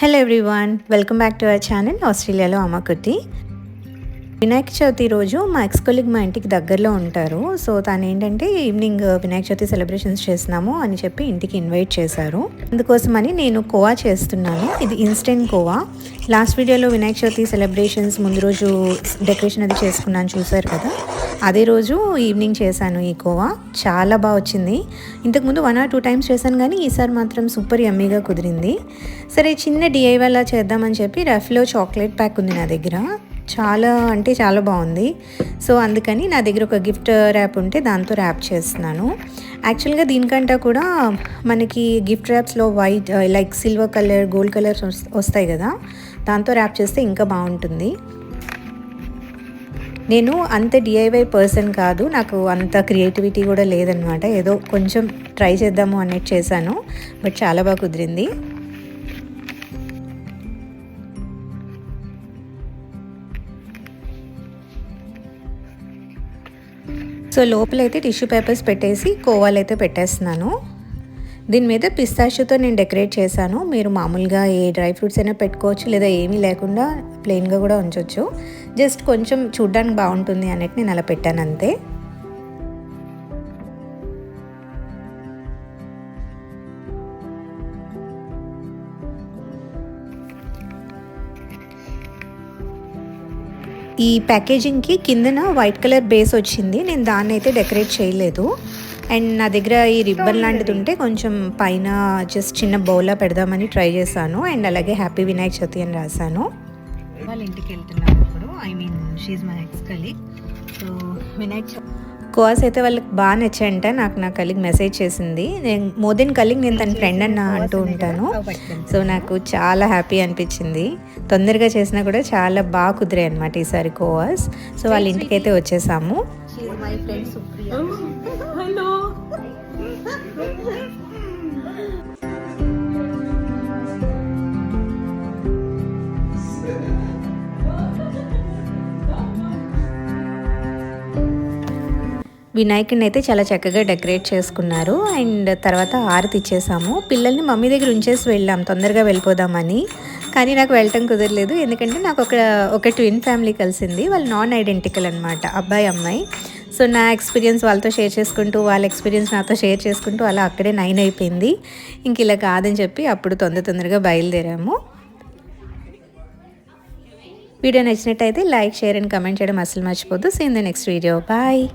Hello everyone, welcome back to our channel ఆస్ట్రేలియాలో అమ్మకుట్టి. వినాయక చవితి రోజు మా ఎక్స్ కొలీగ్ మా ఇంటికి దగ్గరలో ఉంటారు. సో తను ఏంటంటే ఈవినింగ్ వినాయక చవితి సెలబ్రేషన్స్ చేస్తున్నాము అని చెప్పి ఇంటికి ఇన్వైట్ చేశారు. అందుకోసమని నేను కోవా చేస్తున్నాను. ఇది ఇన్స్టెంట్ కోవా. లాస్ట్ వీడియోలో వినాయక చవితి సెలబ్రేషన్స్ ముందు రోజు డెకరేషన్ అది చేసుకున్నాను, చూసారు కదా. అదే రోజు ఈవినింగ్ చేశాను ఈ కోవా. చాలా బాగా వచ్చింది. ఇంతకుముందు 1 or 2 times చేశాను, కానీ ఈసారి మాత్రం సూపర్ యమ్మీగా కుదిరింది. సరే, చిన్న DIY లా చేద్దామని చెప్పి రఫ్లో చాక్లెట్ ప్యాక్ ఉంది నా దగ్గర. చాలా అంటే చాలా బాగుంది. సో అందుకని నా దగ్గర ఒక గిఫ్ట్ ర్యాప్ ఉంటే దాంతో ర్యాప్ చేస్తున్నాను. యాక్చువల్గా దీనికంటే కూడా మనకి గిఫ్ట్ ర్యాప్స్లో white like silver colour, gold colours వస్తాయి కదా, దాంతో ర్యాప్ చేస్తే ఇంకా బాగుంటుంది. నేను అంత DIY పర్సన్ కాదు, నాకు అంత క్రియేటివిటీ కూడా లేదనమాట. ఏదో కొంచెం ట్రై చేద్దాము అన్నట్టు చేశాను, బట్ చాలా బాగా కుదిరింది. సో లోపలైతే టిష్యూ పేపర్స్ పెట్టేసి కోవాలు అయితే పెట్టేస్తున్నాను. దీని మీద పిస్తాషియోతో నేను డెకరేట్ చేశాను. మీరు మామూలుగా ఏ డ్రై ఫ్రూట్స్ అయినా పెట్టుకోవచ్చు, లేదా ఏమీ లేకుండా ప్లెయిన్గా కూడా ఉంచవచ్చు. జస్ట్ కొంచెం చూడ్డానికి బాగుంటుంది అన్నట్టు నేను అలా పెట్టాను అంతే. ఈ ప్యాకేజింగ్కి కిందన వైట్ కలర్ బేస్ వచ్చింది. నేను దాన్ని అయితే డెకరేట్ చేయలేదు. అండ్ నా దగ్గర ఈ రిబ్బన్ లాంటిది ఉంటే కొంచెం పైన జస్ట్ చిన్న బౌలా పెడదామని ట్రై చేశాను. అండ్ అలాగే హ్యాపీ వినాయక చవితి అని రాశాను. వాళ్ళ ఇంటికి వెళ్తున్నాను ఇప్పుడు. She my ex colleague. So Vinayaka కోవాస్ అయితే వాళ్ళకి బాగా నచ్చాయంట. నా కలీగ్ మెసేజ్ చేసింది. నేను మోర్ దెన్ కలీగ్, నేను తన ఫ్రెండ్ అని అంటూ ఉంటాను. సో నాకు చాలా హ్యాపీ అనిపించింది. తొందరగా చేసినా కూడా చాలా బాగా కుదిరాయి అనమాట ఈసారి కోవాస్. సో వాళ్ళ ఇంటికి అయితే వచ్చేసాము. వినాయకుడిని అయితే చాలా చక్కగా డెకరేట్ చేసుకున్నారు. అండ్ తర్వాత హారతి ఇచ్చేసాము. పిల్లల్ని మమ్మీ దగ్గర ఉంచేసి వెళ్ళాం తొందరగా వెళ్ళిపోదామని, కానీ నాకు వెళ్ళటం కుదరలేదు. ఎందుకంటే నాకు ఒక ట్విన్ ఫ్యామిలీ కలిసింది. వాళ్ళు నాన్ ఐడెంటికల్ అనమాట, అబ్బాయి అమ్మాయి. సో నా ఎక్స్పీరియన్స్ వాళ్ళతో షేర్ చేసుకుంటూ, వాళ్ళ ఎక్స్పీరియన్స్ నాతో షేర్ చేసుకుంటూ అలా అక్కడే 9 అయిపోయింది. ఇంక ఇలా కాదని చెప్పి అప్పుడు తొందరగా బయలుదేరాము. వీడియో నచ్చినట్టయితే లైక్, షేర్ అండ్ కమెంట్ చేయడం అసలు మర్చిపోద్దు. See in the next video. Bye.